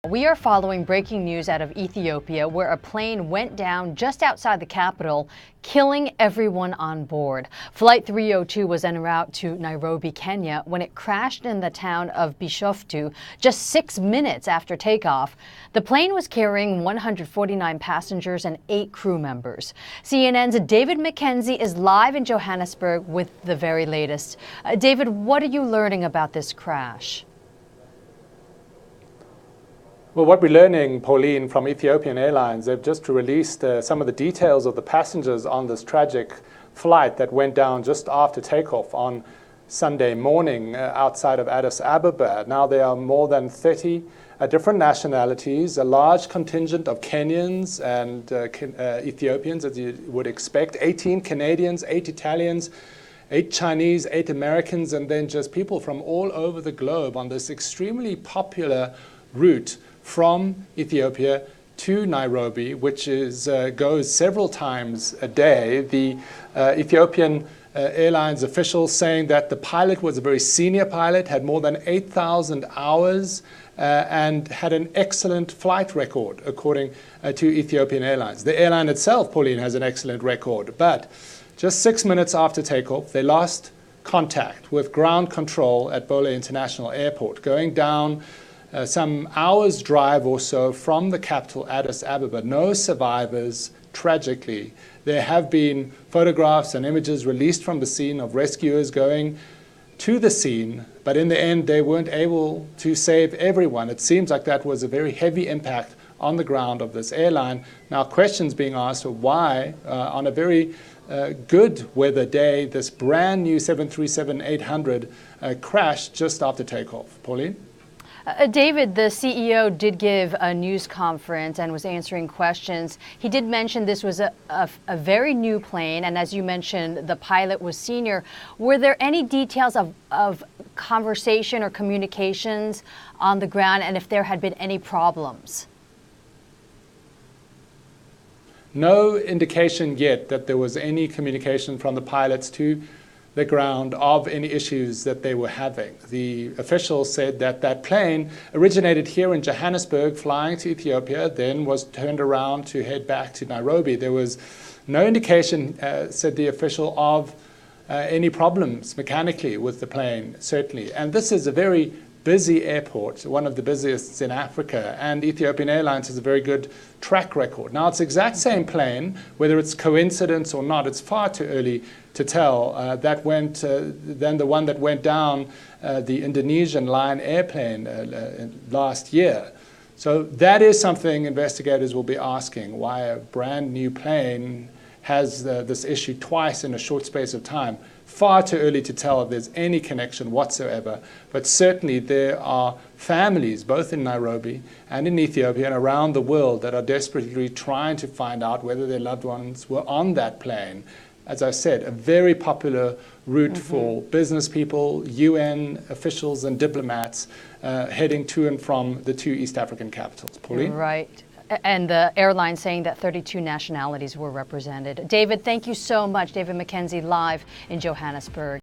We are following breaking news out of Ethiopia, where a plane went down just outside the capital, killing everyone on board. Flight 302 was en route to Nairobi, Kenya, when it crashed in the town of Bishoftu just 6 minutes after takeoff. The plane was carrying 149 passengers and 8 crew members. CNN's David Mackenzie is live in Johannesburg with the very latest. David, what are you learning about this crash? Well, what we're learning, Pauline, from Ethiopian Airlines, they've just released some of the details of the passengers on this tragic flight that went down just after takeoff on Sunday morning outside of Addis Ababa. Now there are more than 30 different nationalities, a large contingent of Kenyans and Ethiopians, as you would expect, 18 Canadians, 8 Italians, 8 Chinese, 8 Americans, and then just people from all over the globe on this extremely popular route from Ethiopia to Nairobi, which goes several times a day. The Ethiopian Airlines officials saying that the pilot was a very senior pilot, had more than 8,000 hours, and had an excellent flight record, according to Ethiopian Airlines. The airline itself, Pauline, has an excellent record, but just 6 minutes after takeoff, they lost contact with ground control at Bole International Airport, going down some hours' drive or so from the capital, Addis Ababa. No survivors, tragically. There have been photographs and images released from the scene of rescuers going to the scene, but in the end, they weren't able to save everyone. It seems like that was a very heavy impact on the ground of this airline. Now, questions being asked of why, on a very good weather day, this brand new 737-800 crashed just after takeoff. Pauline? David, the CEO did give a news conference and was answering questions. He did mention this was a very new plane, and as you mentioned, the pilot was senior. Were there any details of conversation or communications on the ground, and if there had been any problems? No indication yet that there was any communication from the pilots to the ground of any issues that they were having. The officials said that that plane originated here in Johannesburg, flying to Ethiopia, then was turned around to head back to Nairobi. There was no indication, said the official, of any problems mechanically with the plane, certainly. And this is a very busy airport, one of the busiest in Africa, and Ethiopian Airlines has a very good track record. Now, it's the exact same plane, whether it's coincidence or not, it's far too early to tell. Then the one that went down, the Indonesian Lion airplane last year. So that is something investigators will be asking, why a brand new plane has this issue twice in a short space of time. Far too early to tell if there's any connection whatsoever, but certainly there are families both in Nairobi and in Ethiopia and around the world that are desperately trying to find out whether their loved ones were on that plane. As I said, a very popular route for business people, UN officials and diplomats heading to and from the 2 East African capitals. Pauline? Right. And the airline saying that 32 nationalities were represented. David, thank you so much. David Mackenzie live in Johannesburg.